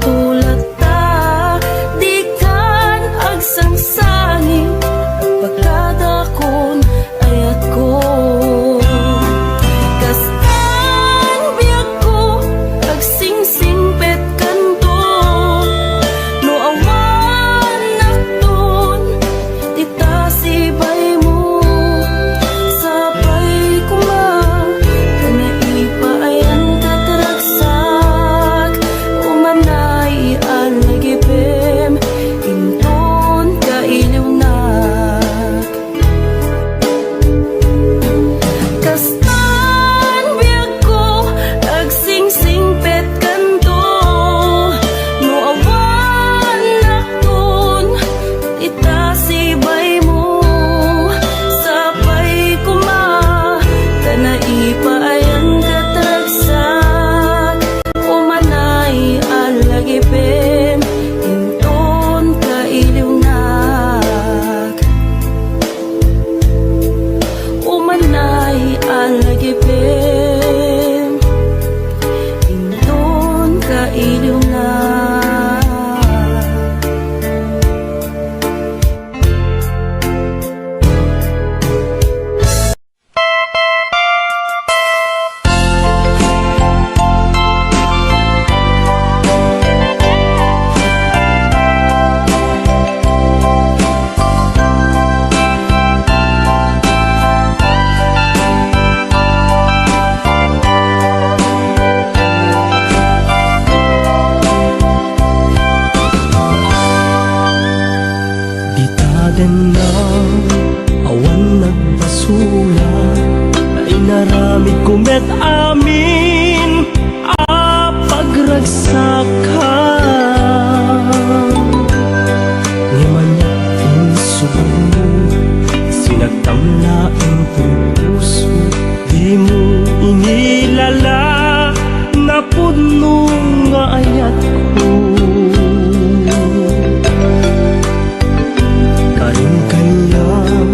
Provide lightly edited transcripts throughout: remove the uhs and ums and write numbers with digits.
tulad ta, di kan agsangsangin, pagkadakon ayat ko. Kastan biyak ko, agsingsingpet kanto, no awan nakton, tita sibay mo, sabay kuma, kanaipayan kataragsak, umanay alagipem, inton kailiwnak. Kastan biyak ko, agsingsingpet kanto, no awan nakton, tita sibay mo, sabay kuma, kanaipayan kataragsak, umanay alagipem, inton kailiwnak. Umanay alagipem, inton kailiwnak. Ditagan na awan nagbasula, na inaramid kumet amin pagragsakan. Ngimanya insubag mo, sinagtamlaing puso, di mo inilala na puno nga ayat ko. Karing-kanyang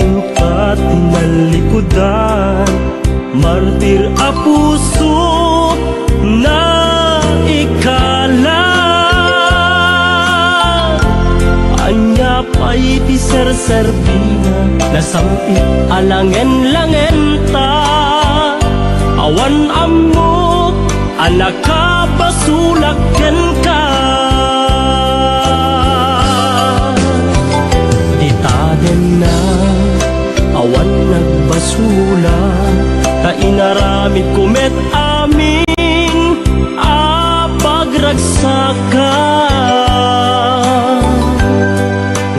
upat tinalikudan, martir a puso na ikala. Anya pa'y ti serserbina, nasampit alangen-langen ta. Awan amok, anak ka basulakken ka. Na awan nagbasula, ka inaramid kumet amin pagragsakan.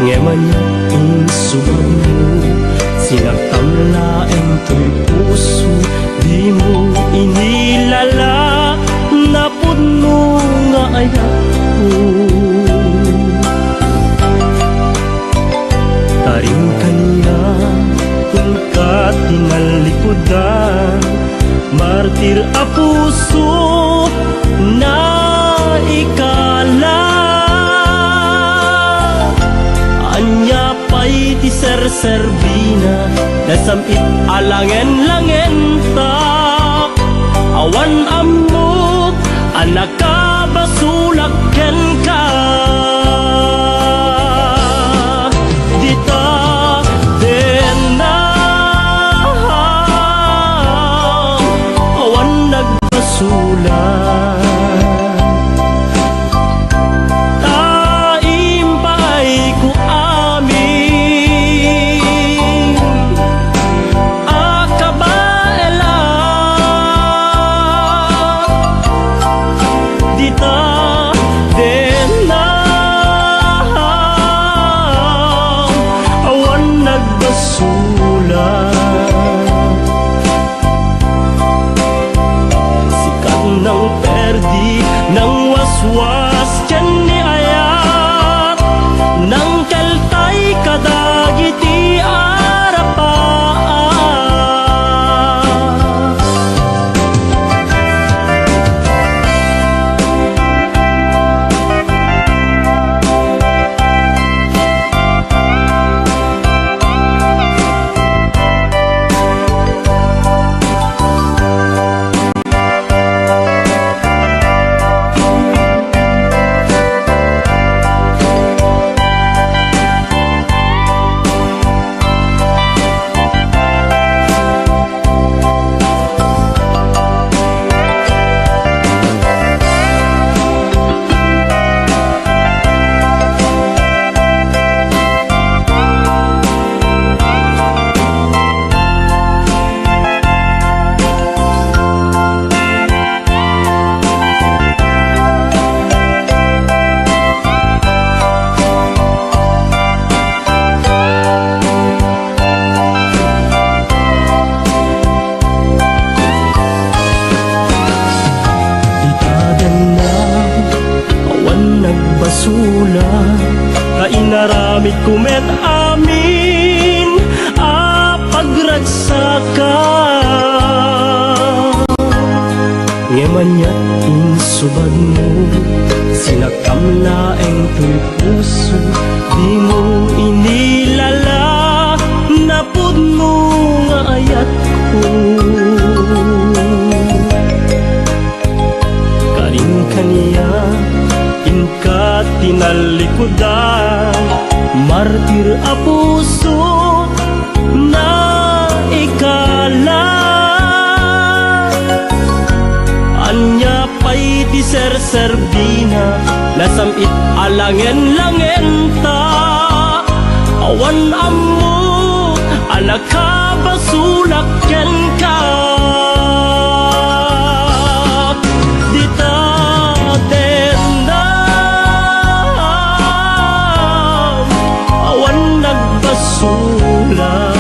Ngemanya insubag mo, sinagtamlaeng to'y puso, di mo inilala na puno nga ayat ko. Karing kanya tungkat tinalikudan, martir a puso na ikala. Anya pa'y ti serserbina, nasampit alangen-langen ta. Awan amok, anak ka basulakken ka. Taimpay ko amin akabaela, di Lamig kumet amin pagragsaka. Ngemanyat insubad mo, sinakam laeng to'y puso. Di mo inilala, napud mo nga ayat ko. Karing kaniya, inka tinalikudan, martir a puso na ikala. Anya pa'y ti serserbina, nasamit alangen-langen ta. Awan ammo, anak ka basulak ken ka. Dita tendang, awan nagbasulak.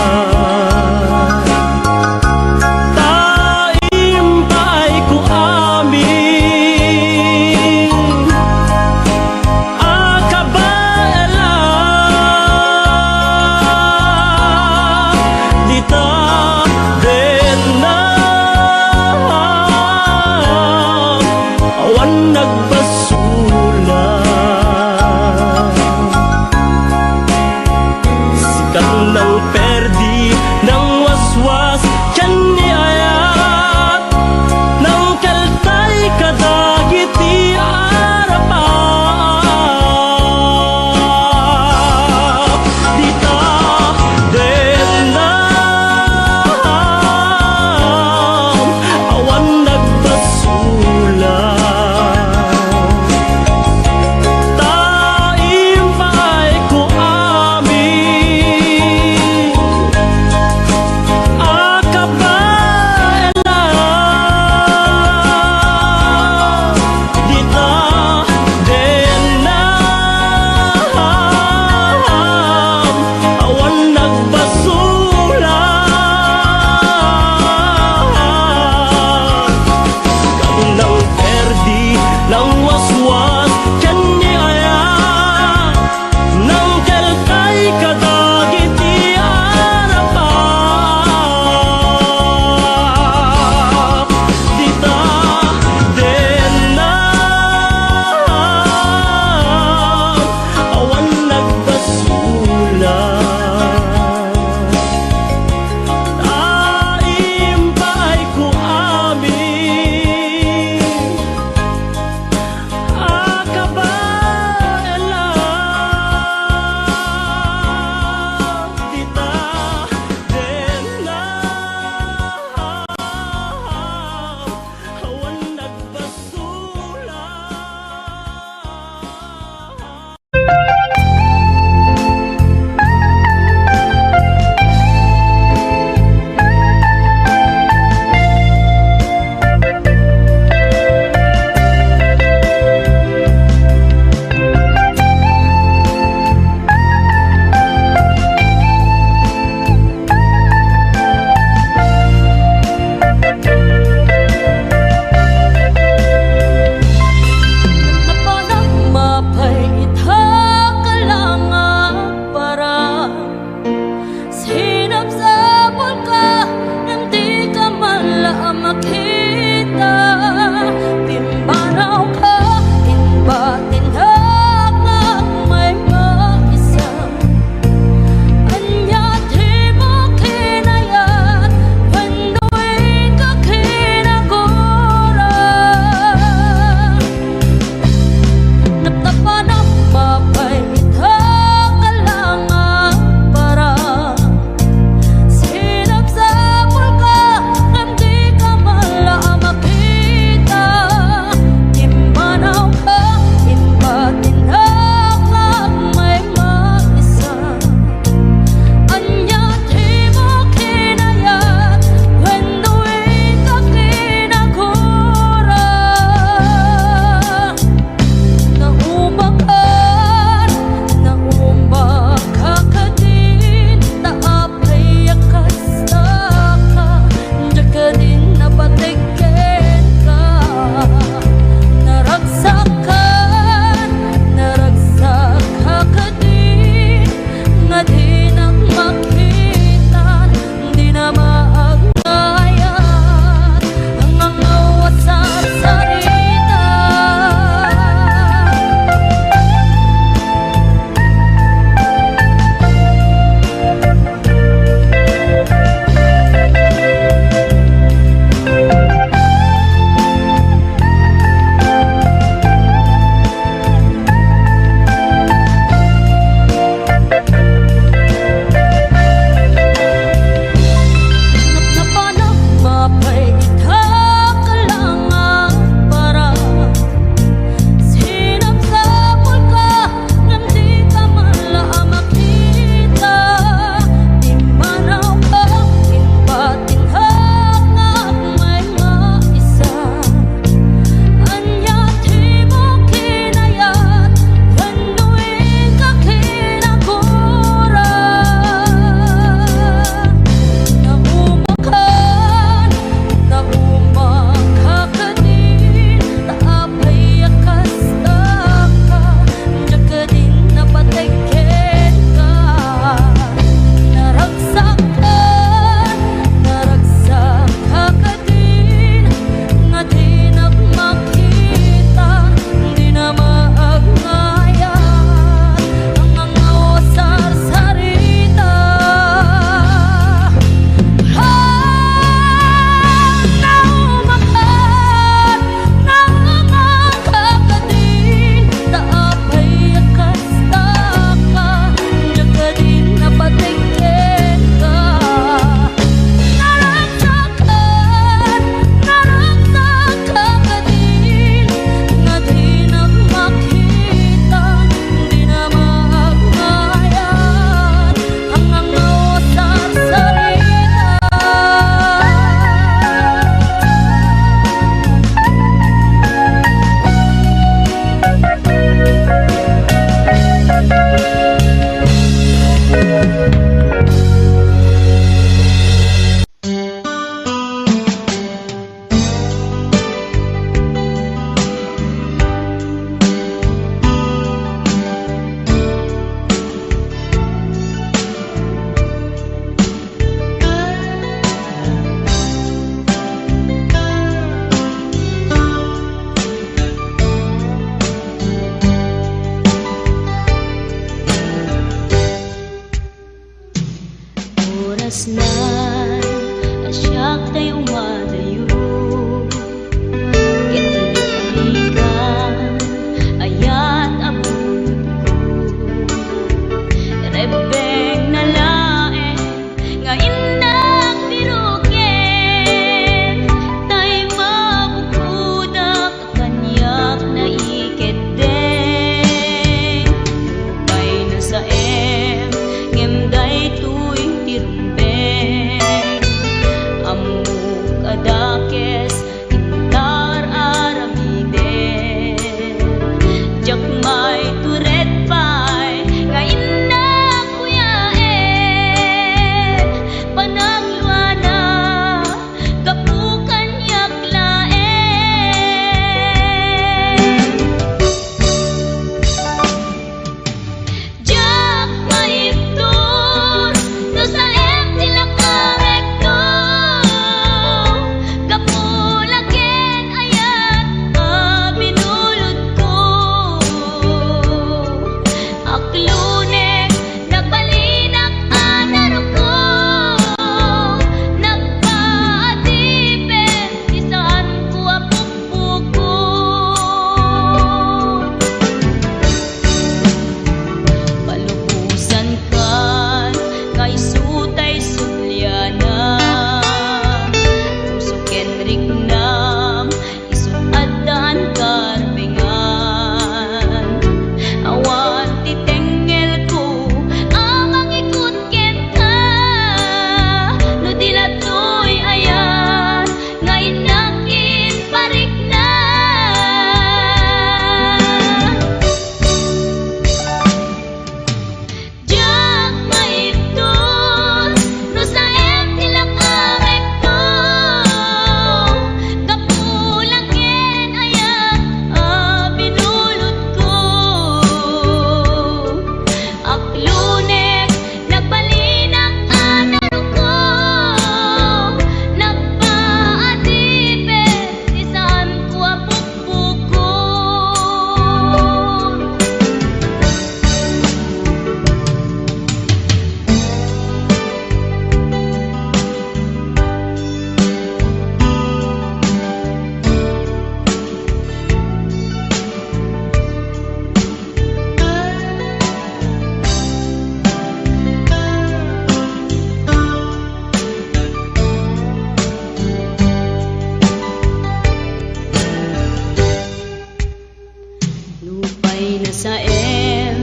saem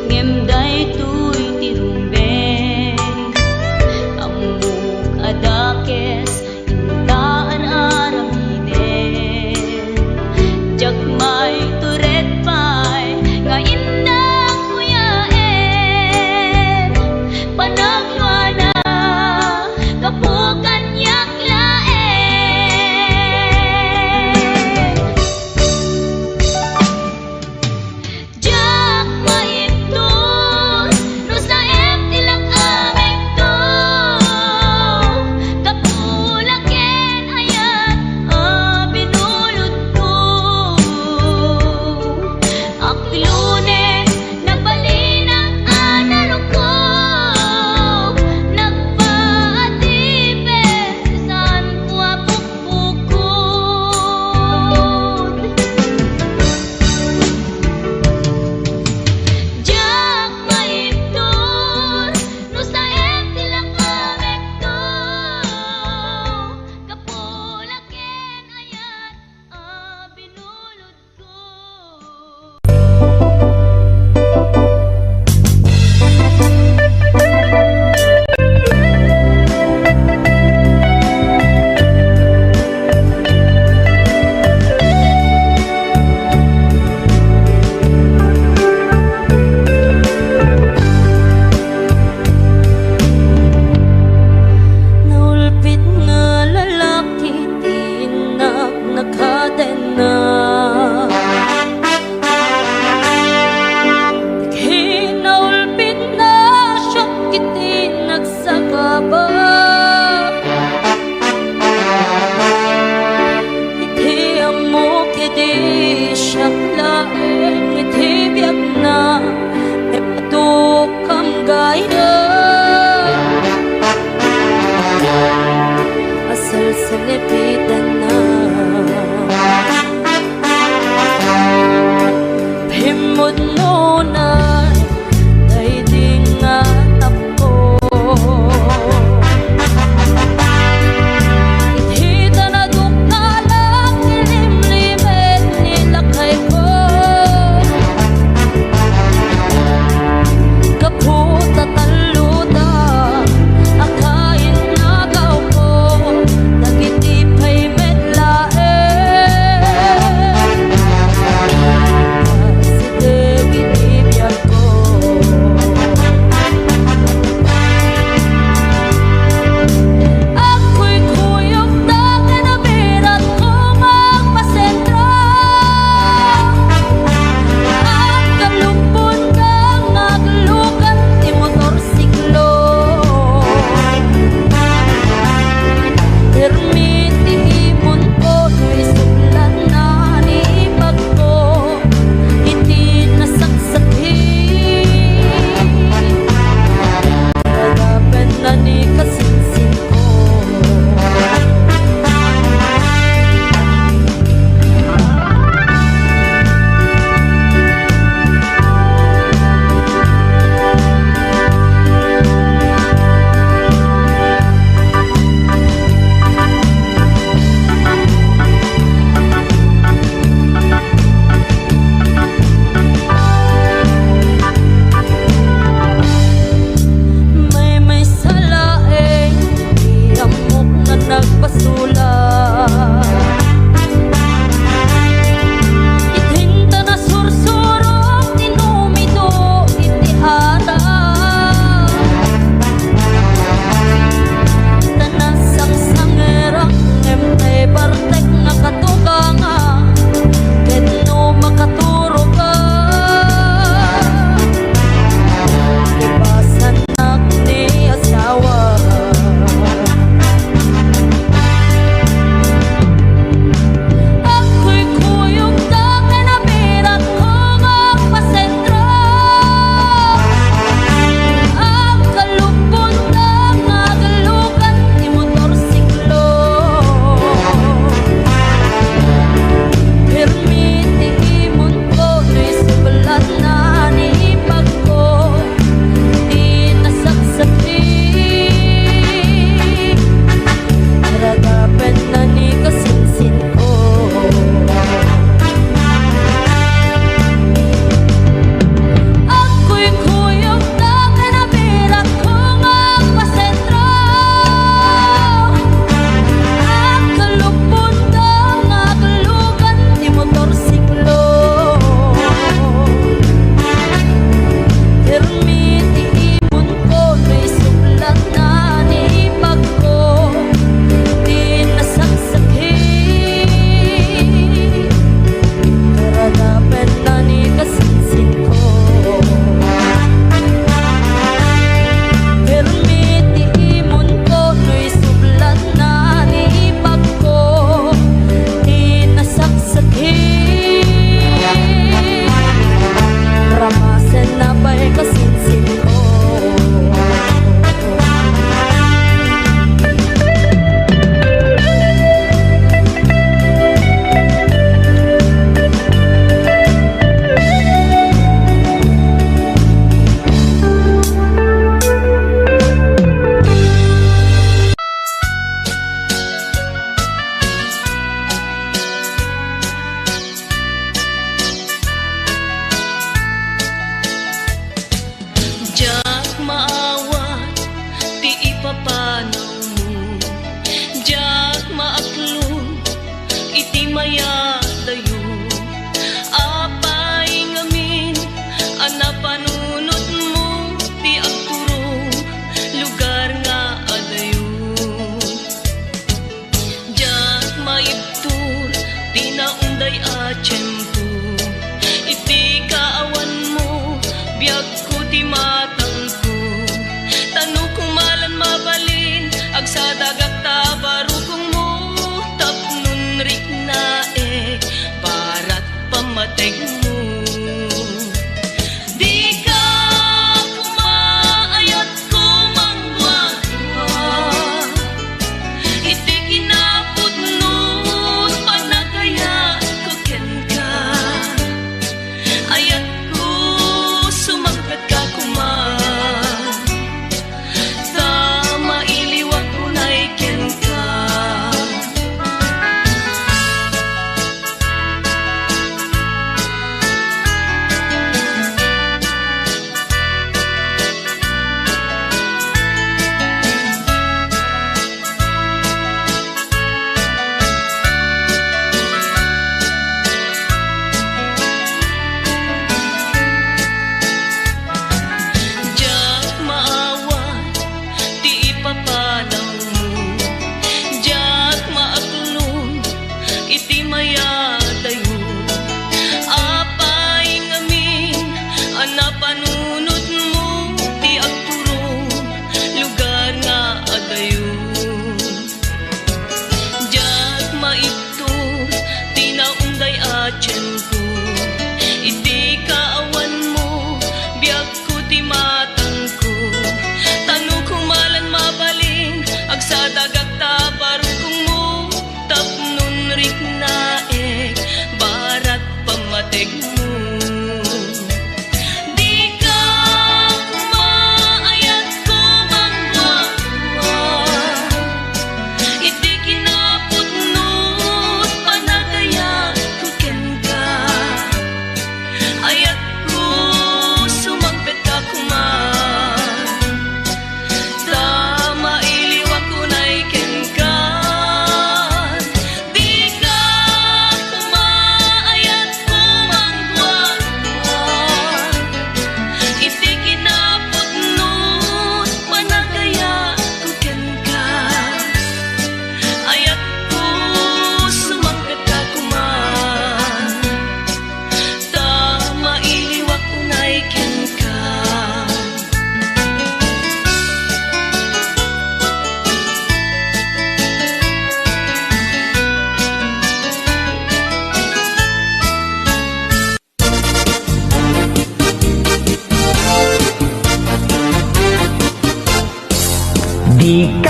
ngem day tuy tirumbe amuk adakes intaan aramine jagmay turet pay nga indang kuyaen panagwana kapukan yak laen jak maipton no saem tilak amek to kapulaken ayat binulod ko aklunes nagbalinang anarong ko nagpaatipes saan ko apukpukod jak maipton no saem tilak amek to kapulaken ayat binulod ko. Naulpit nga lalaki tinak nakadena Dikhi naulpit na siya kiti nagsakaba Iti amo kiti siya laen iti biyak na epatukam gaya asal selepitan na Himod nunay day di nga tapo Hita na dukalang ilimlimet nilakay ko Kaputa taluda akain nagaw ko Nagitipay medlaen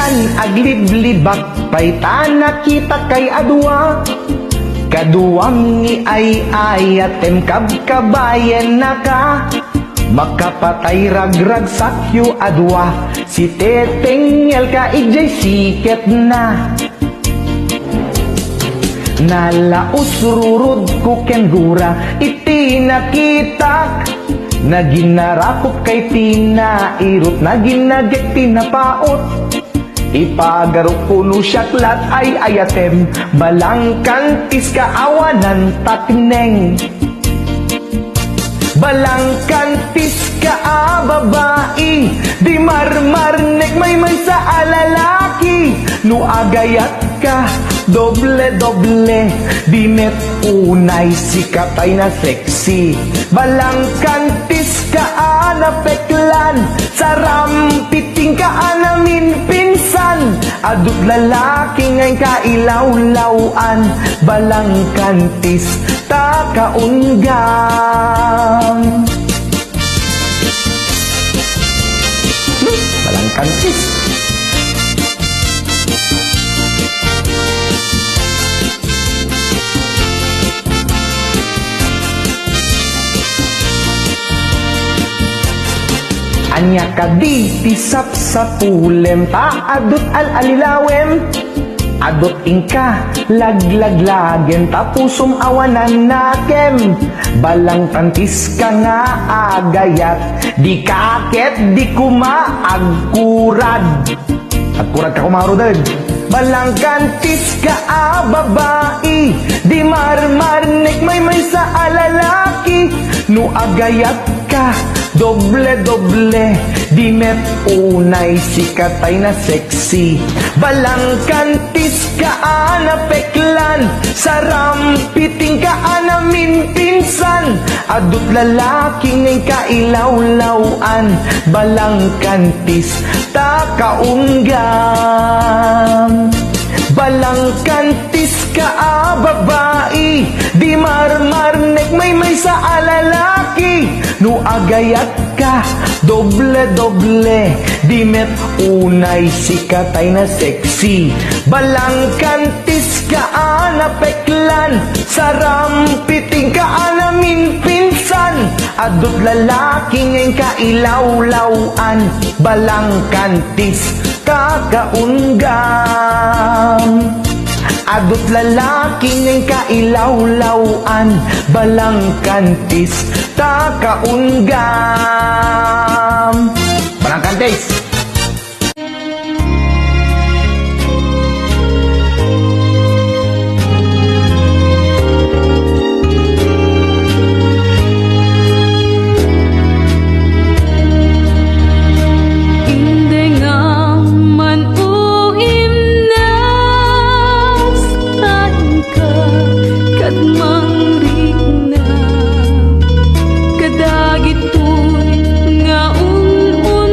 Peklan agliblibak pay ta nakita kay adwa. Kaduwang ni ay atem kabkabayan na ka. Makapatay ragrag sakyo adwa. Si Teteng el ka ijay siket na. Nalaos rurod ko ken gura iti nakitak. Naginarapop kay tinairot, naginagek tinapaot. Ipagarok puno syaklat ay ayatem, balangkantis kaawanan tatineng. Balangkantis ka babae, di marmarnek may sa alalaki. No agayat ka, doble-doble, di met unay sikatay na sexy. Balangkantis ka na peklan, sarampiting ka namin pinsan. Adut lalaki ngay kailaw-lawan, balangkantis ta kaunggam. Balangkantis. Anya ka di tisap sa pulem, ta adut al-alilawem. Adot ingka laglaglagem, tapusum awanan nakem. Balangkantis ka nga agayat, di kaket di kumaagkurad. Agkurad ka kumarudad. Balangkantis ka babae, di marmarnek may sa alalaki. No agayat ka, doble-doble, di met unay sikatay na sexy. Balangkantis ka na peklan, sarampiting ka namin pinsan. Adut lalaki ngay kailaw-lawan, balangkantis ta kaunggam. Balangkantis ka babae, di marmarnek may sa alalaki. No agayat ka, doble-doble, di met unay sikatay na sexy. Balangkantis ka na peklan, sarampiting ka namin pinsan. Adut lalaki ngay kailaw-lawan, balangkantis ka kaunggam. Adut lalaki ngay kailaw-lawan, balangkantis ta kaunggam. Balangkantis. Kadagitoy nga un-un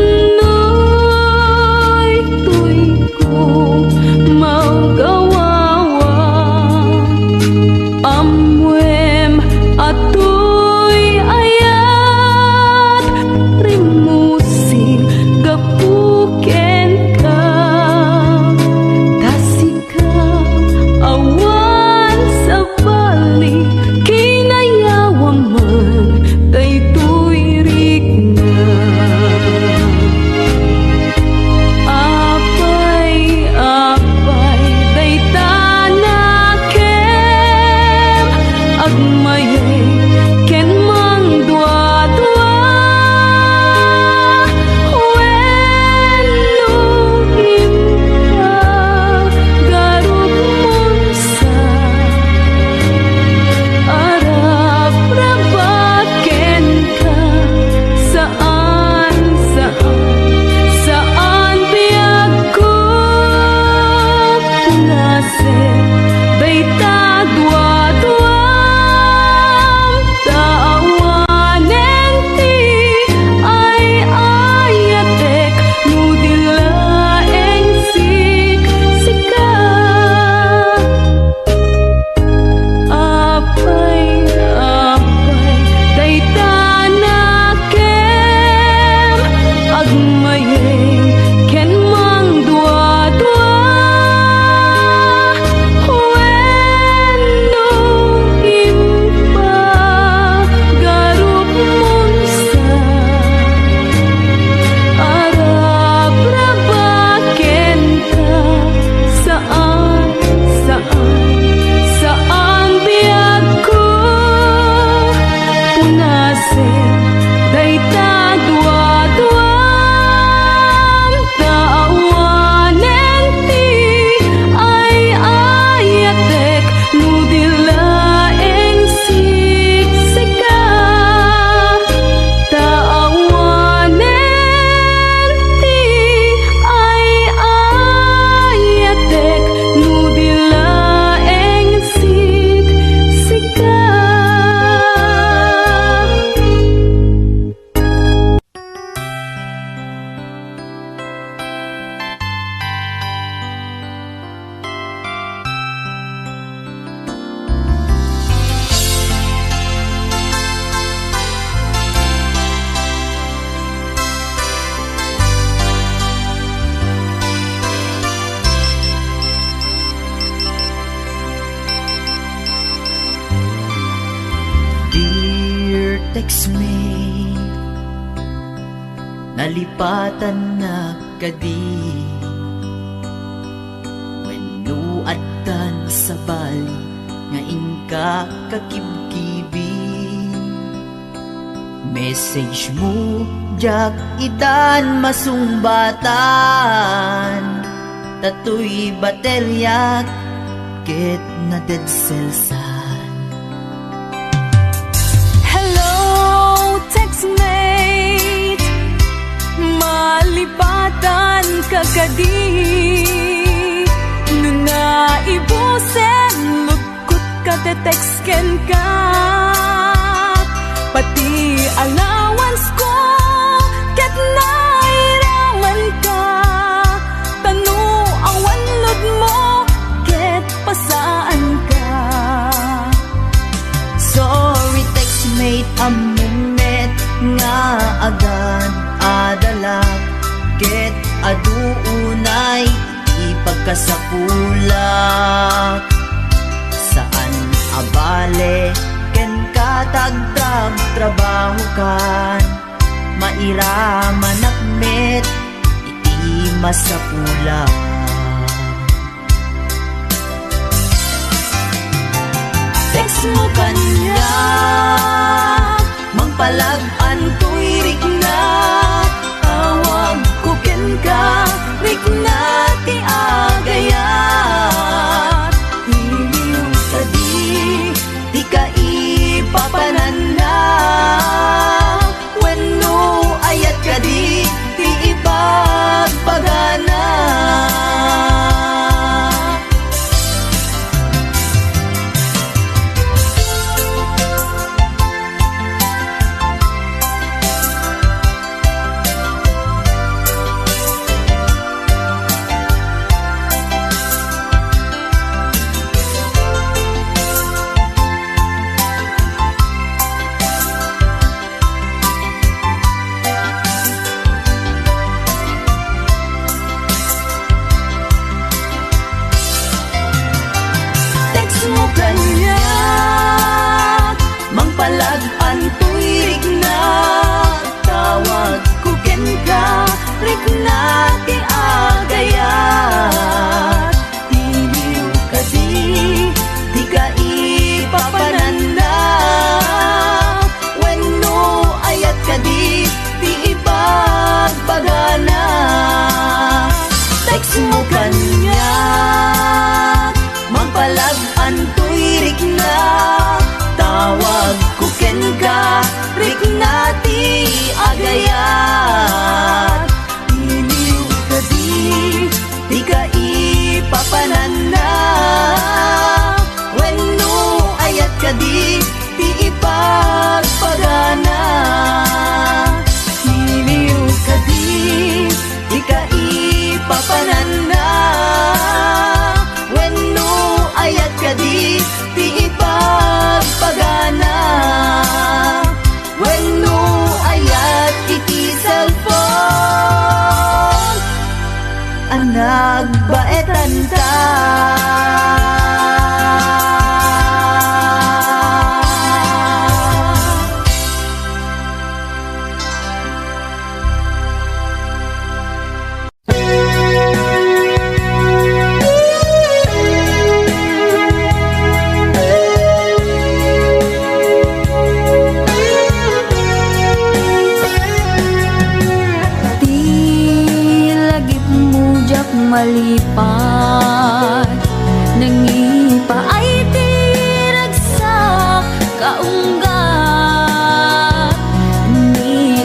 Joseph, dayta dua-duam taawanen ti ay ayatek nudilaeng siksika taawanen ti ay ayatek nudilaeng siksika. Dear textmate, nalipatan na kadi wenno addan sa bali nga inka kakibkibi. Message mo jak itan masumbatan tatoy batelyak ket na dead cells. Hello, textmate, malipatan ka kadi nuna ibusen lugkot ka te-textken ka pati allowance ko ket nairaman ka tanu awan lod mo ket pasaan ka. Sorry textmate, amumet nga agad adalag ket aduunay ipagkasakulak saan abale ken katagtag trabaho kan mairaman akmet iti masapulak. Text mo kanya mangpalag-an to'y rikna tawag ko ken ka rikna ti agayat iliw kadi di ka ipapanan na wenno ayat kadi ti ipagpagana.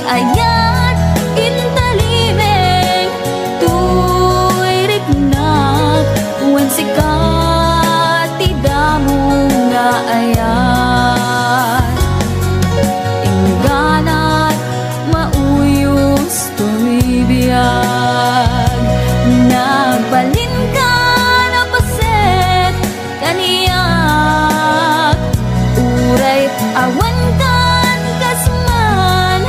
ayat intalimeng tuirik na wen sikat tidamo nga ayat ingganat mauyos tumibiyag nagbalin ka na paset kaniyak uray awan kan kasman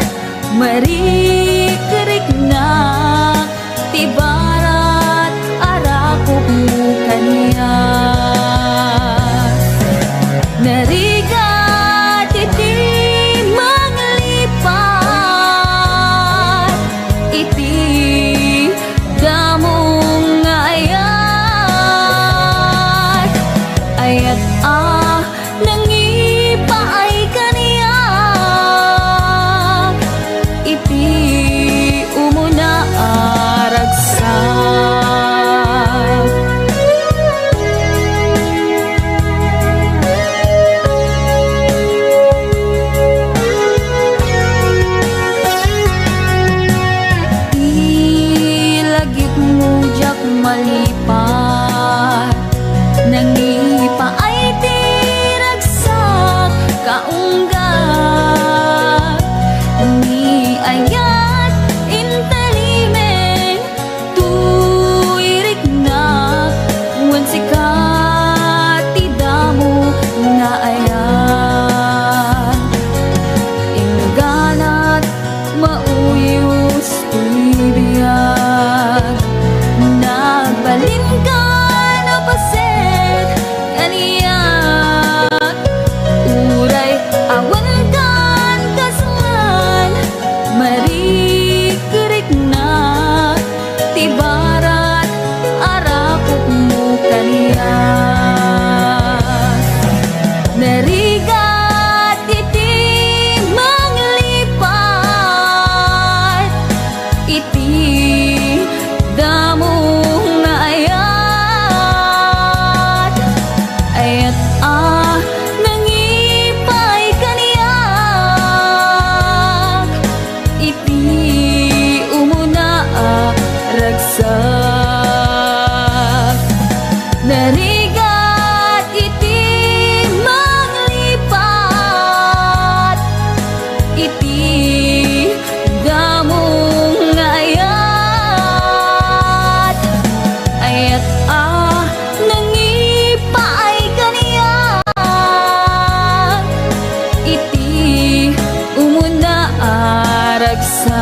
marikerik na tibarat arakop mo kaniyak narigat iti maglipat iti damong ayat ayat nangipaay kaniyak iti umuna aragsak ilagit mo jak malipat nangipaay tiragsak kaunggat ni ayat intalimeng tuirik na wen sikat tidamo nga ayat ingganat mauyos tuibiyag nagbalin ka na paset kaniyak uray awan kan kasman marikerik na tibarat arakop mo kaniyak narigat iti manglipat iti damong ayat ayat nangipay kaniyak iti umuna ragsak narigat iti manglipat iti damong ayat ayat nangipaay kaniyak iti umuna aragsak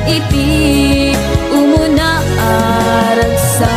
iti umuna aragsak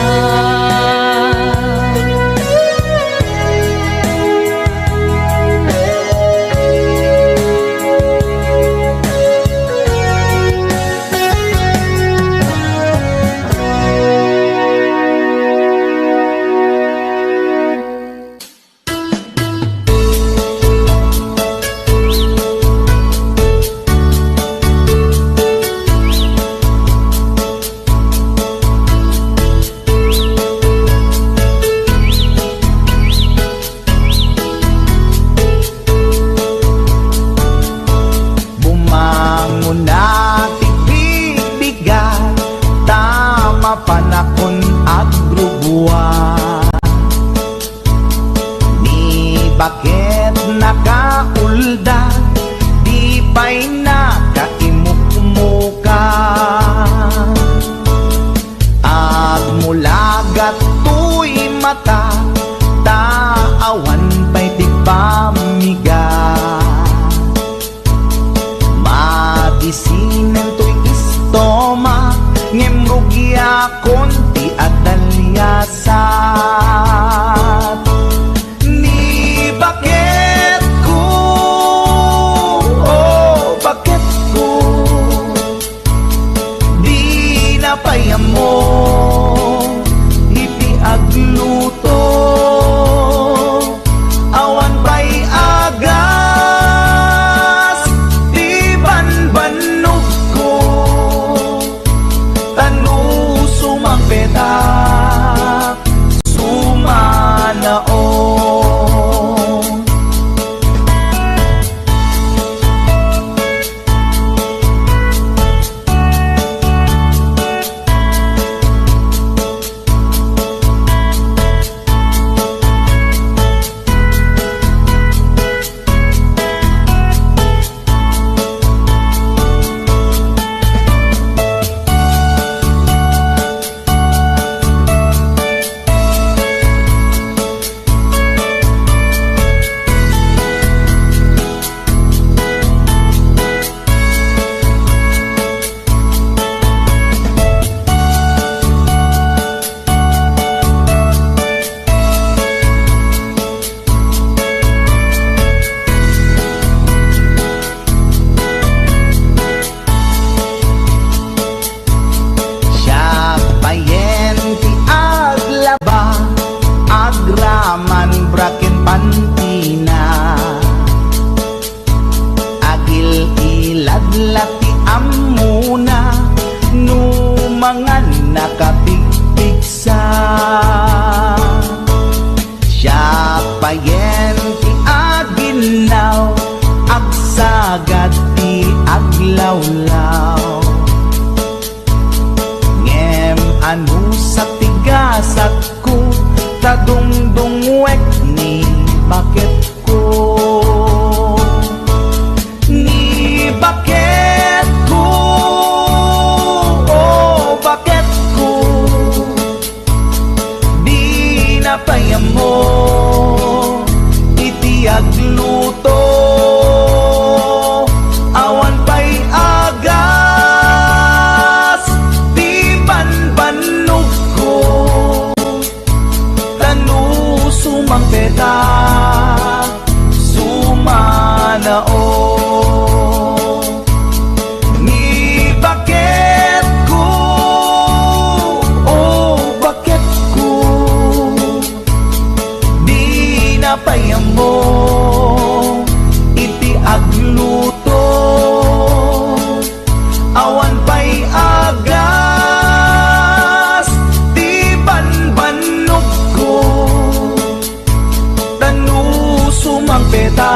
maglawlaw. Ngem anu sa tigasat ko, tadungdungwek ni bakit ko. Ni bakit ko, oh bakit ko, di napayam mo iti agluto. Awan pa'y agas, di banbanog ko, tanu sumang peta, sumanao. Ni bakit ko, oh bakit ko, di napayam mo iti agluto. Awan pa'y agas, di banbanog ko, tanu sumang peta,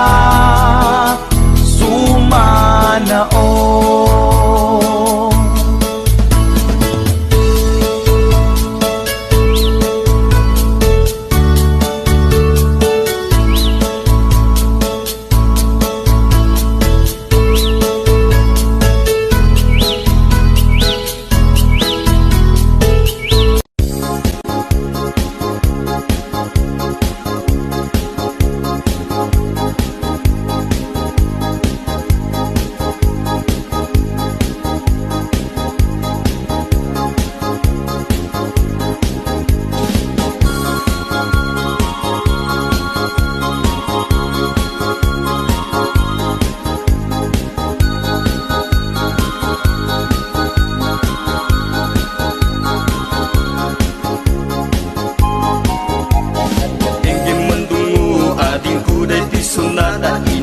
sumanao.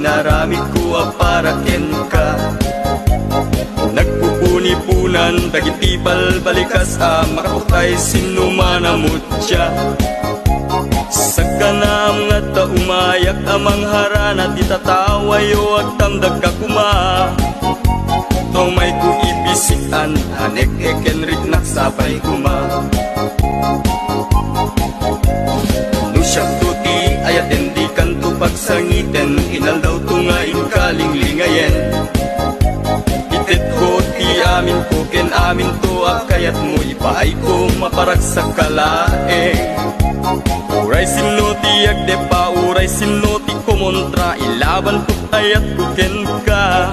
Inaramid ko para ken ka. Nagpupuni-punan dagiti balbalikas makaputay sinumanamot siya. Sa kanam nga ta umayak amang harana di tatawayo ag tamdag ka kuma. Tomay ko ibisikan anek ekenrit naksapay kuma. Nusyak tuti ayat endi kanto pagsangiten, inal daw tungain kalinglingayen. Itet ko ti amin ko ken amin to akayat mo ipaay ko maparag sa kalae. Uray sino ti agdepa, uray sino ti kumontra, ilaban ko ayat ko ken ka.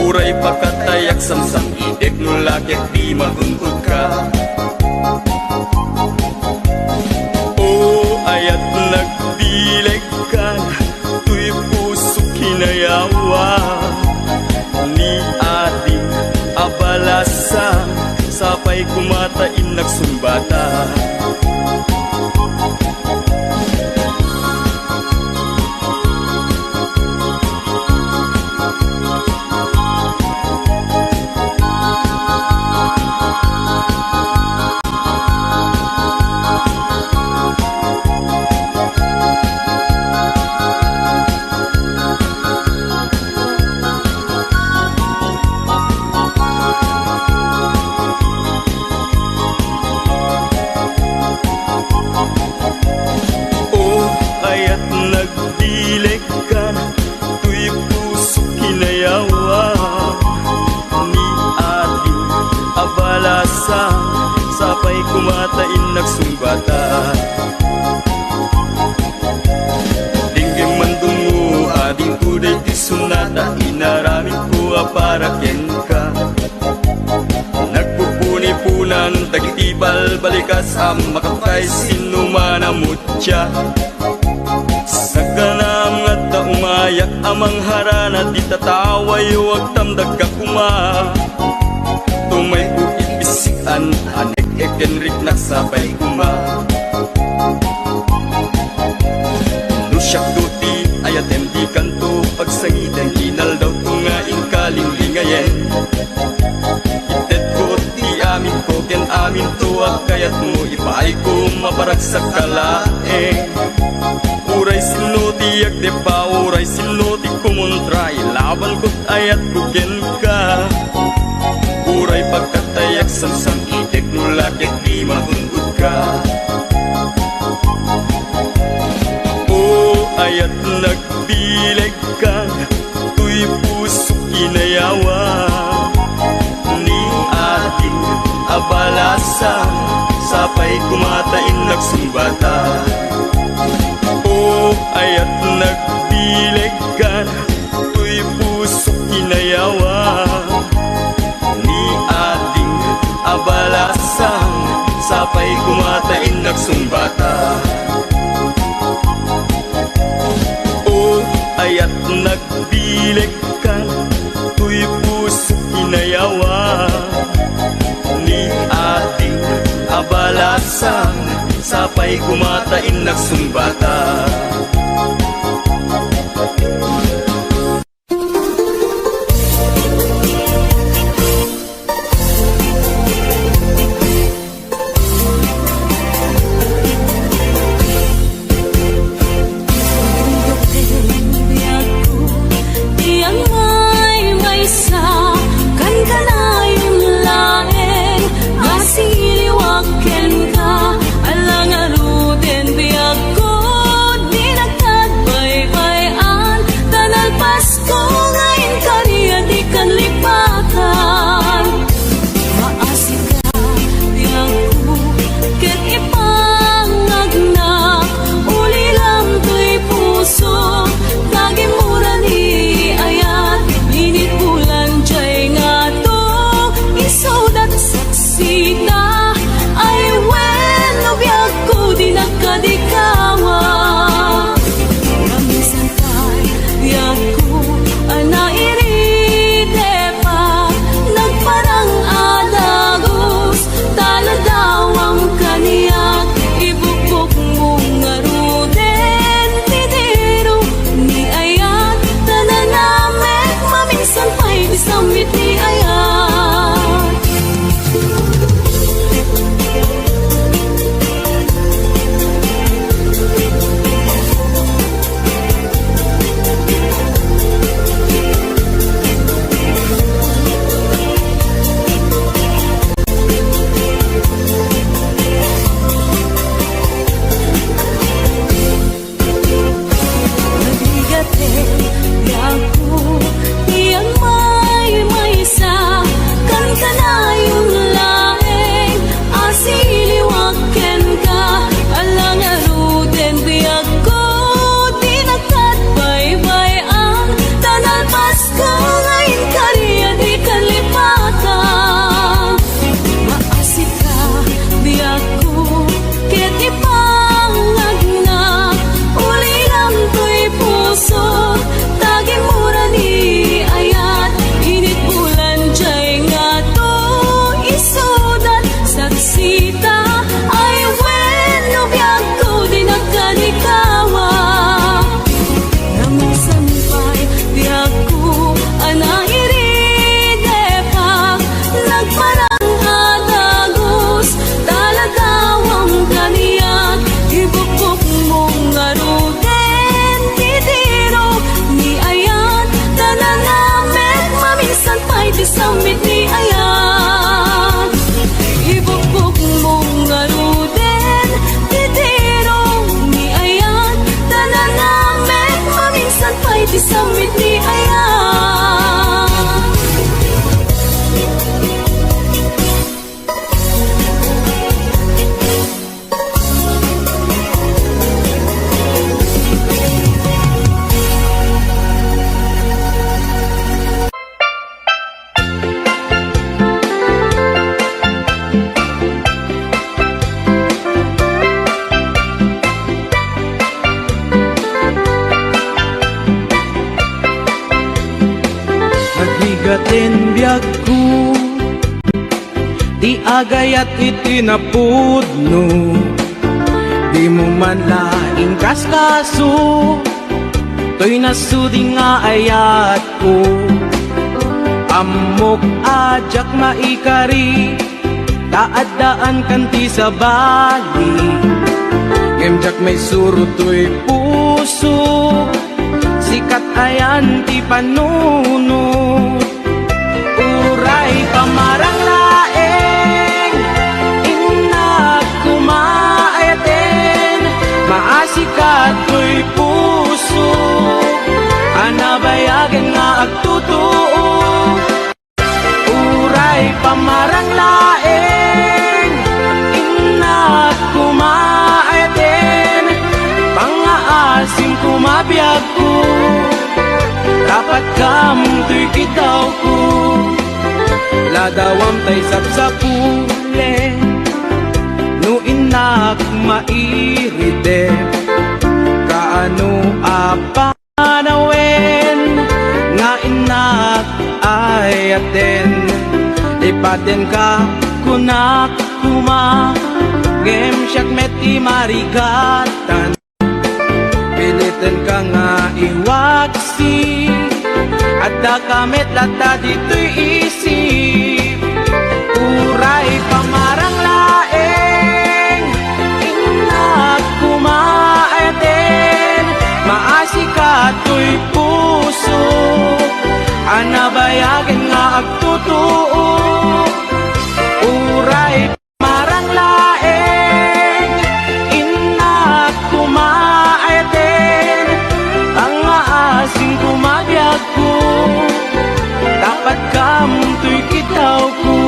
Uray pakatayak samsam idek no lagyak di maguntod ka. Ayat nagdileg ka, tuy puso kinayawa ni ating abalasa, sapay kumatain nagsumbata. Sapay kumatain nagsumbata. Dinggim mandungo ading kuday ti sunata, inaramid ko para ken ka. Nagpupuni-punan dagiti balbalikas makapay sinumanamot siya. Sa kanam nga ta umayak amang harana di tatawayo ag tamdag ka kuma. Tumay ko ibisikan anek ekenrik naksapay kuma. Nusyak tuti ayat endi kanto pagsangiten, inal daw tungain kalinglingayen. Itet ko ti amin ko ken amin to akayat mo ipaay ko maparag sa kalae. Uray sino ti agdepa, uray sino ti kumontra, Nabalkot ayat kukin ka Uray pagkatayak samsam itik nulakit di mahundod ka O ayat nagbileg ka Tuy puso kinayawa Ni ating abalasan Sapay kumatain nagsumbata O ayat nagbileg ka Tuy puso kinayawa Ni ating abalasan Sapay kumatain nagsumbata O ayat nagbileg ka Tuy puso kinayawa Ni ating abalasan Sapay kumatain nagsumbata Naghigatin biyag ko Di agayat itinapudno Di mo man laing kaskaso To'y nasudi nga ayat ko Amok ajak maikari Taadaan kanti sa bali Ngemjak may suro to'y puso Sikat ayan ti panunot. Uray pamarang laeng, inak kumaayaten, maasikat ko'y puso, anabayagan nga agtutuo. Uray pamarang laeng, inak kumaayaten, pangaasim kumabiyag ko, dapat kamunto'y kitaw ko. Ladawam tay sapsapule, no inak mairide, kaano apanawen, nga inak ayaten, ipaten ka kunak kuma, game siyak meti marigatan, pilitin ka nga iwaksi, at dakamit lata dito'y isip. Uray pamarang laeng, inak kumaayaten, maasikat ko'y puso, anabayagan nga agtutuo. Uray pamarang laeng, inak kumaayaten, ang aasing kumabiyag ko, dapat kamunto'y kitaw ko.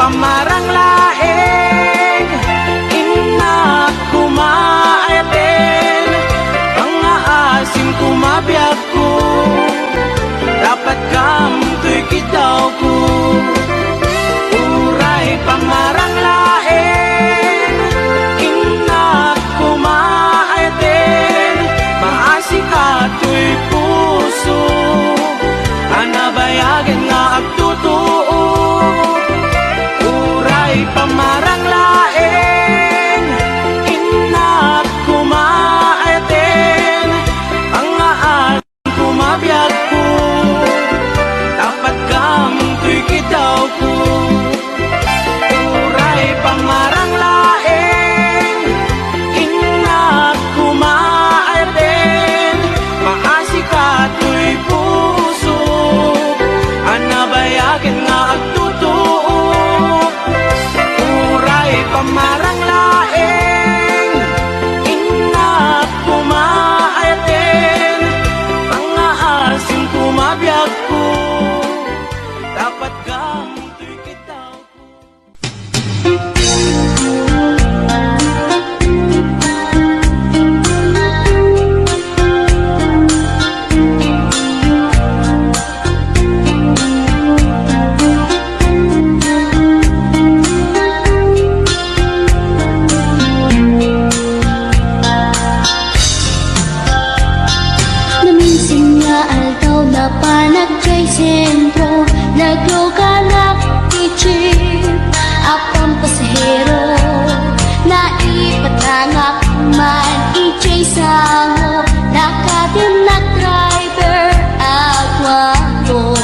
Pamarang laeng, inak kumaayaten, pangaasim kumabiyag ko, dapat kamunto'y kitaw ko. Uray pamarang laeng, inak kumaayaten, maasikat ko'y puso, anabayagan nga agtutuo. Pamarang laeng, inak kumaayaten, ang aasing kumabiyag ko, dapat kamunto'y kitaw ko. Uray pamarang laeng, inak kumaayaten, maasikat ko'y puso, anabayagan nga agtutuo. Pamarang laeng, inak kumaayaten, pangaasim kumabiyag ko, dapat kamunto'y kitaw ko. Sentro, nagluganak ichip, apang pasahero, naipatangak man ichay sango, nakadim na driver agwako.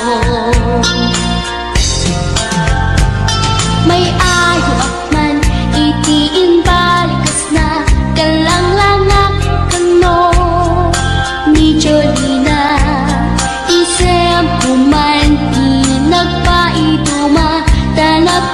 May ayo akman, itiin balikas na, kalanglangak kano, ni Jolina. Isem kuman, nagpaituma, tanap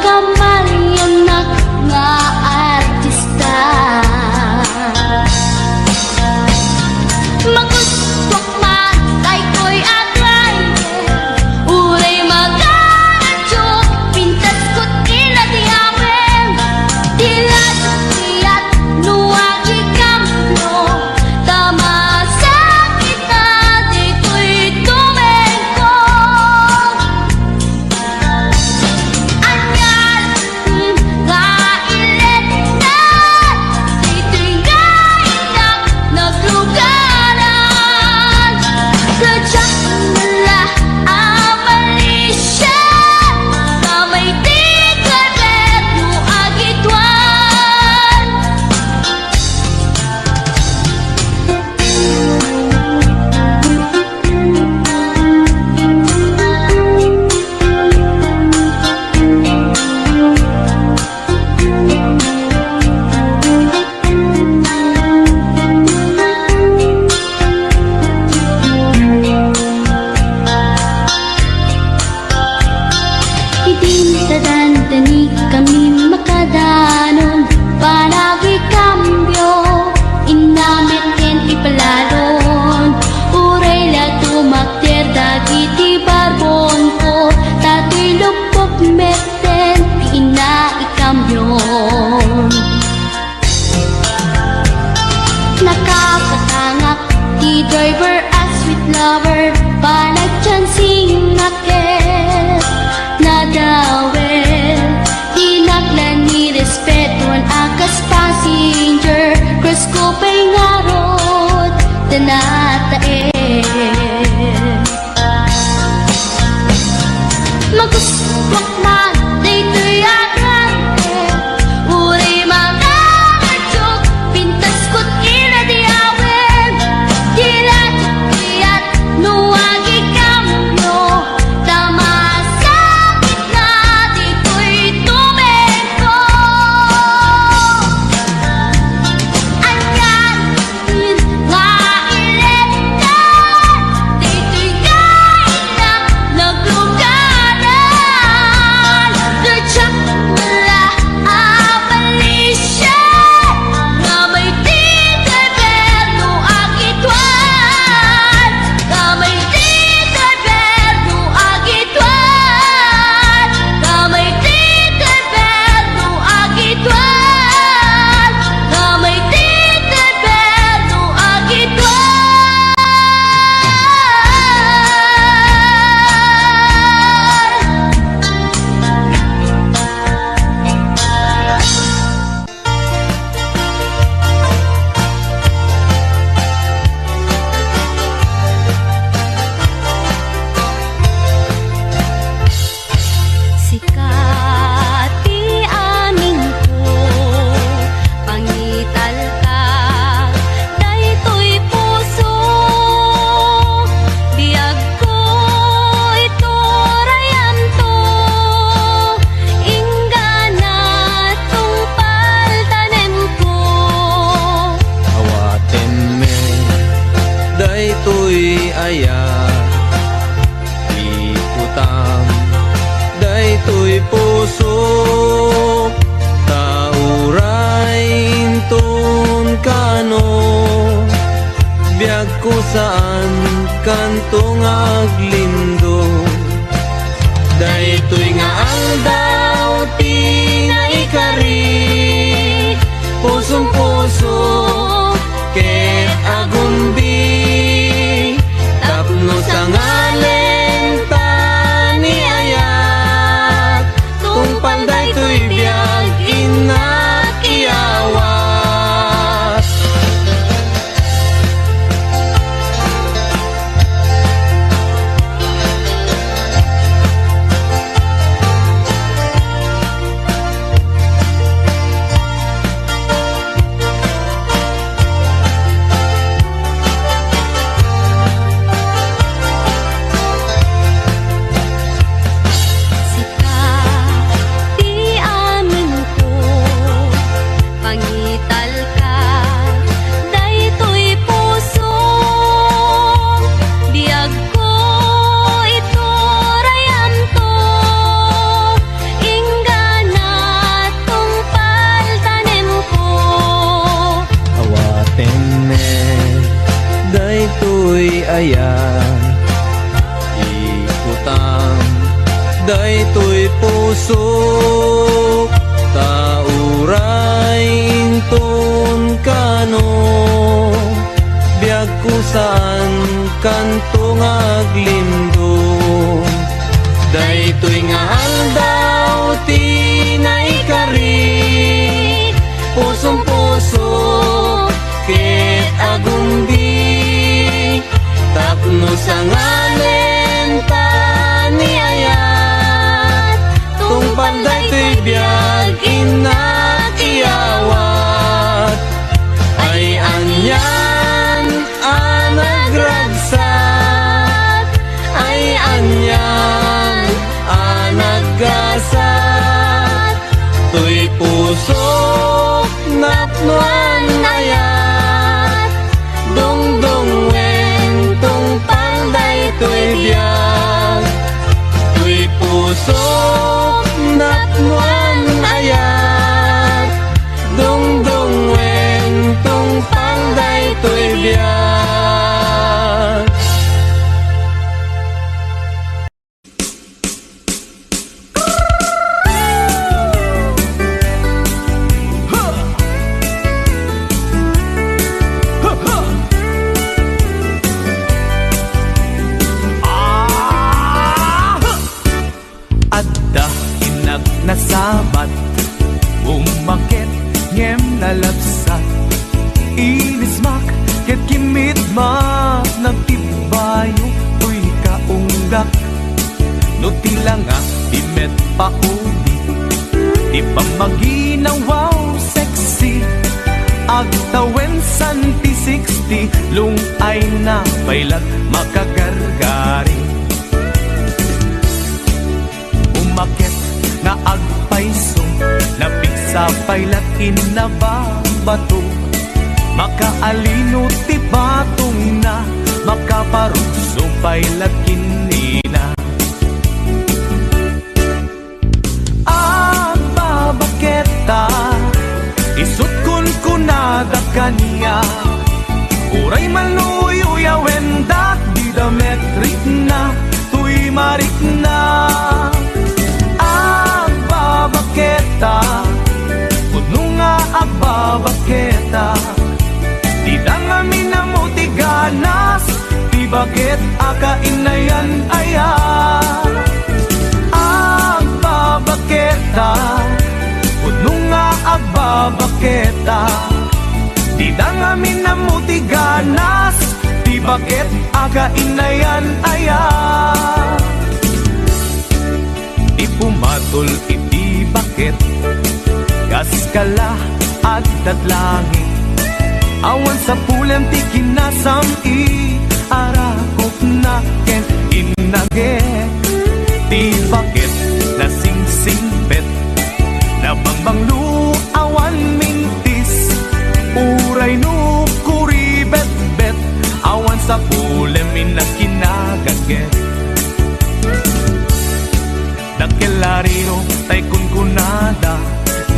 tinatae Maguswak na dito'y akan Uri mga kadyok Pintas ko't inadiyawin Kilat-kiat nuwagi kamyo Tamasakit na dito'y tumeko Anyan nga iletan Dito'y kain na naglugaran Dirtsak mula abalisya Nga may tito'y perno agitwan Nga may tito'y perno agitwan Nga may tito'y perno agitwan Nga may tito'y perno agitwan Sikati amin ko Pangital ka Daytoy puso Biyag ko ito rayam to Ingana tungpal tanem ko Awaten me daytoy aya Ikutam daytoy puso Taurain ton kano Biag ko saan kantong aglindo Daytoy nga ang daw tinaikari Pusong puso ket agumbi Tapno sa ngalen tani ayat Tungpal daytoy biag inakiyawat Sikati amin ko Pangital ka Daytoy puso Biyag ko ito rayam to Ingana tungpal tanem ko Awaten me daytoy aya Ikutam daytoy puso Taurain ton kano Biag ko saan kantong aglindo Daytoy nga ang daw tinaikari Pusong puso ket agumbi Tapno sa ngalen tani ayat Tungpal daytoy biag inakiyawat Ay anyan anagragsat Ay anyan anaggasat Tuy puso napnuan ayat Dongdong wen tungpal daytoy biag Tuy puso napnuan ayat Dongdong wen tungpal daytoy biag Adda hinag nasabat Umakit ngem nalapsat Inismak ket kimit gugma nagtibayo tuy kaunggak no tila nga imet paudi di pa maginaw wow sexy agtawen santi 60 lung ay na pailat makagargari umakit na agpaiso napigsa pailat inababato makaalino ti batong na makaparuso pailat kinina babaketa isut kun kunada kaniya uray manuyo wendak di dametrik na tuy marik na babaketa kuno nga babaketa di dangami na mo ti ganas di bakit akainayan aya babaketa kuno nga babaketa di dangami na mo ti ganas di bakit akainayan aya di pumatol iti bakit kaskala at datlangit awan sa pulang ti kinasam arakop na ken inage di bakit na sing-singbet na bangbanglu awan mintis uray no kuribet-bet awan sa pulang minakinagaget dakelariro tay kunkunada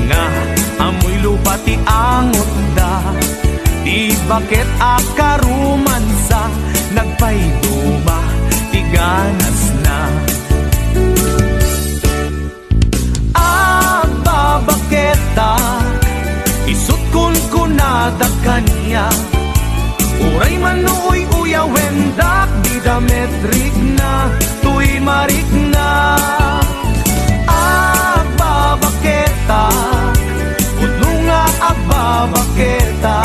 nga amoy lupa ti angot da di bakit akarumansa nagpayduma ti ganas na babaketa isut kun kunada kaniya uray manuoy wendak di dametrik na tuy marik na babaketa kuno nga babaketa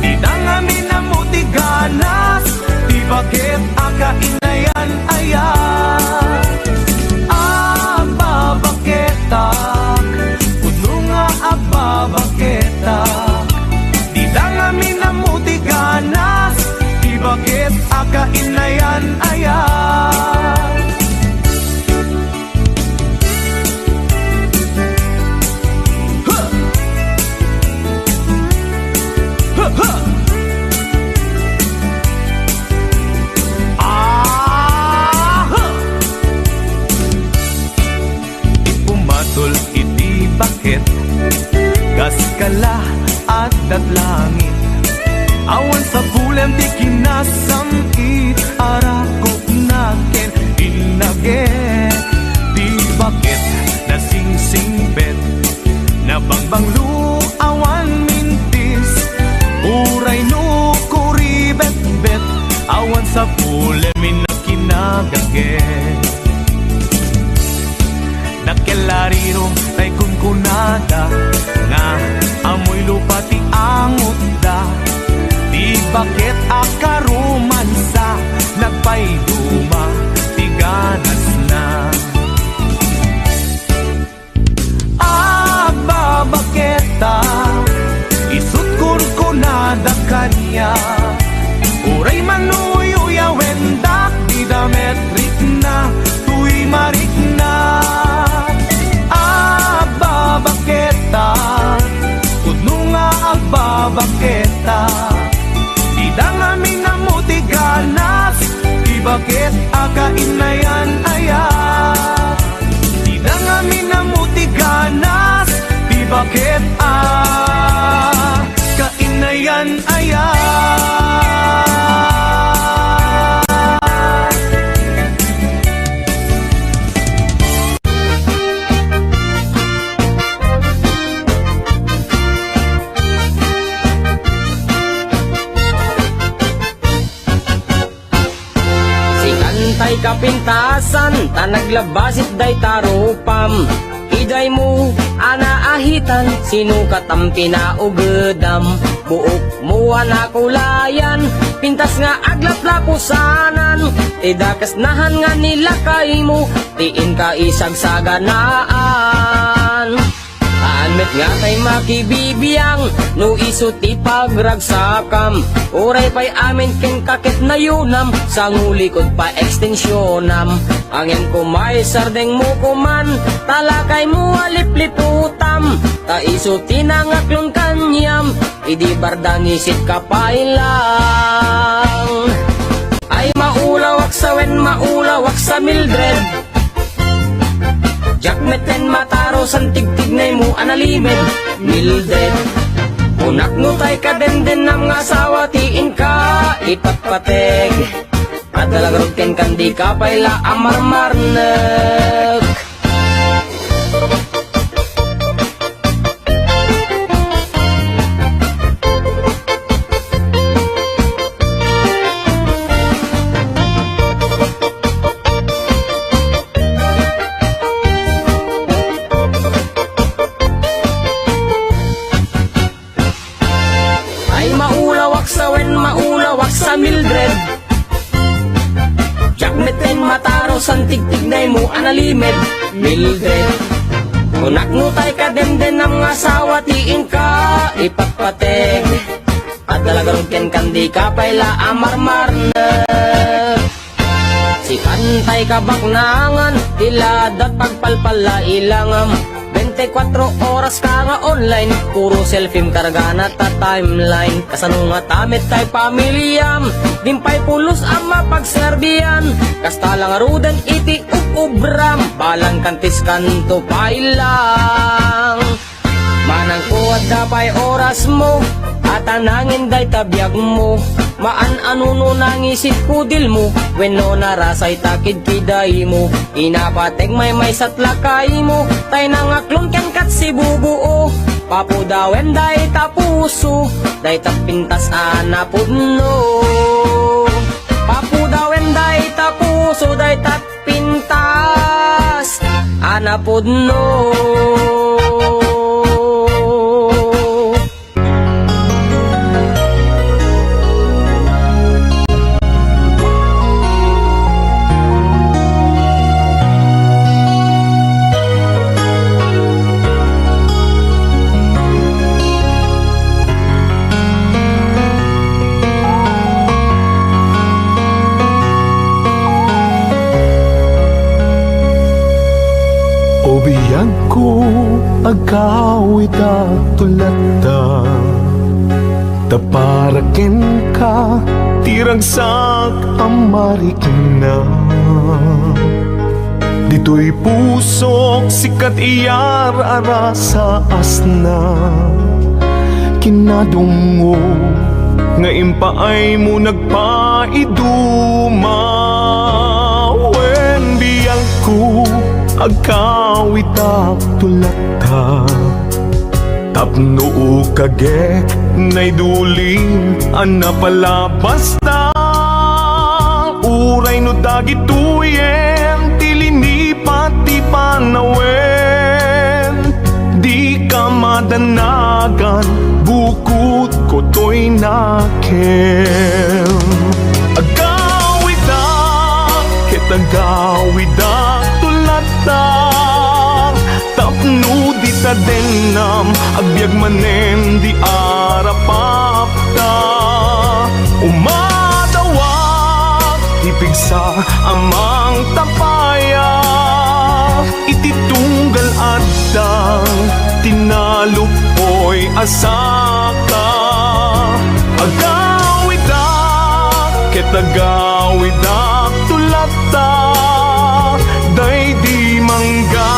di dangami na mo ti ganas di bakit akainayan aya babaketa kuno nga babaketa di dangami na mo ti ganas di bakit akainayan aya iti bakit kaskala at datlangit awan sa bulan ti kinasamit arakop na ken inage di bakit na sing-singbet na bangbanglu awan mintis uray no kuribet-bet awan sa bulan minakinagaget nakelariro tay kunkunada nga amoy lupa ti angot da di bakit akarumansa nagpayduma ti ganas na babaketa isut kunkunada kaniya uray manuyo wendak di dametrik na tuy marik na babaketa kuno nga babaketa di dangami na mo ti ganas di bakit akainayan aya di dangami na mo ti ganas di bakit kainayan aya Tay kapintasan ta naglabasit day tarupam Iday mo anaahitan, sinukat ang pinaugedam. Buok mo anakulayan, pintas nga aglaplapusanan. Idakas nahan nga nila kay mo, tiin ka isagsaganaan. Anmet nga kay makibibiyang, no isuti pagragsakam. Oray pa'y amin ken kakit na yunam, sa ngulikod pa ekstensyonam. Angin ko may sardeng mo kuman, talakay mo alipliputam. Ta isuti na nga klon kanyam, idi bardang isit kapailang. Ay maulawak sa wen, maulawak sa Mildred. Jakmeten mataro san tigtignay mo analimed Mildred. Unak no tay ka den ng asawa, tiin ka ipatpateg. At dalagrod ken kandi ka payla amarmarnek. Maulawak sa Mildred. Jakmeten mataro san tigtignay mo analimed Mildred. Unak nutay ka den ng asawa, tiin ka ipagpateg. At dalagarod ken kandi ka payla amarmarnek. Si kantay ka baknangan, iladat pagpalpala ilangam. 24 oras ka nga online, puro selfie kargana ta timeline. Kasano nga tamit tay pamilyam, dimpay pulos ang mapagserbiyan. Kasta lang rudan iti ubram, balang kantis kanto pailang. Manang kuwad dapay oras mo, at anangin day tabiyag mo. Maan anuno nangisit kudil mo, wenno narasay takid kiday mo. Inapateg may satlakay mo, tay nangaklon ken kat si bubuo. Papudawen day tapuso, day tapintas anapudno. Papudawen day tapuso, day tapintas anapudno. Biyag ko agawid at tulata, taparaken ka tiragsak amarikin na. Dito'y pusok sikat iyar ara sa asna. Kinadungo nga impaay mo nagpaiduma. Wen biyag ko agkawit at tulata, tapno kage nay duling anapalabas ta. Uray no dagituyen tilini pati panawen. Di ka madanagan bukod ko to'y naken. Agawid na kitagawid na tapno di ta denam, agbyag manen di arapapta. Umadawak ipigsa amang tapaya, ititunggal adang tinalupoy asaka. Agawidak ketagawidak tulata, day di mangga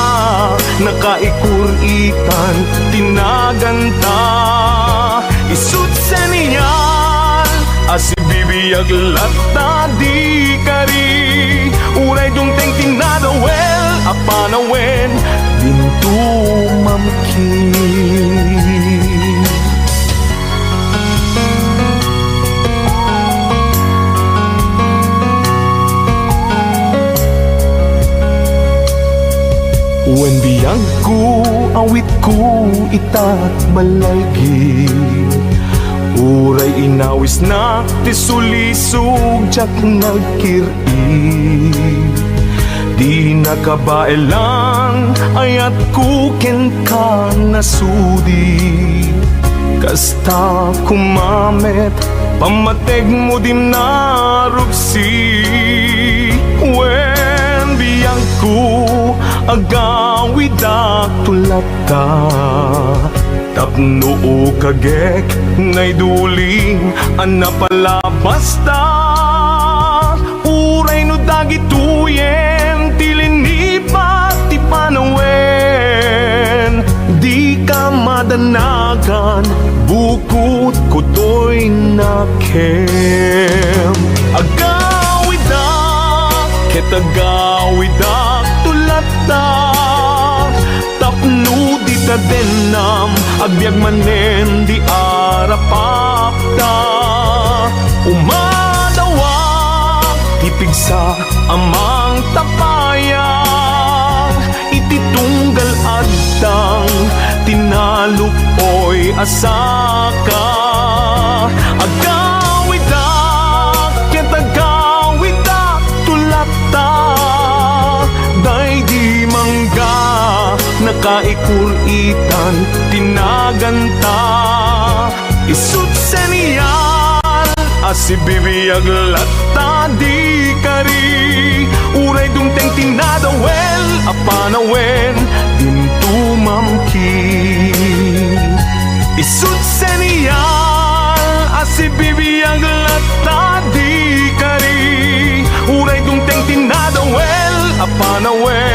nakaikuritan tinaganta. Isut sa niyan asibibiyag lata di kari. Uray dungteng tinadawel apanawen dintu mamkin. When biyang ko, awit ko, itat malaygi. Uray inawis na, tisulisog, jak nagkiri. Di nakabailan, ayat ko ken ka nasudi. Kasta kumamet, pamateg mo din narupsi. Wen biyang ko, agawidak tulata. Tapno o kagek, ngay duling, anapalabas ta. Uray no dagituyen, tilinipat ti panawen. Di ka madanagan, bukod ko to'y nakem. Agawidak, ketagawidak tulata. Tapno di ta denam, agbyag manen di arapapta. Umadawak, tipigsa amang tapayang. Ititunggal adtang, tinalupoy asaka. Agawidak, ketagawidak tulata. Day di mangga, nakaikuritan, tinaganta. Isut seniyal, asibibiyag lata di kari. Uray dumteng tinadawel, apanawen, dintumamkin. Isut seniyal, asibibiyag lata di kari. Uray dumteng tinadawel, apanawen,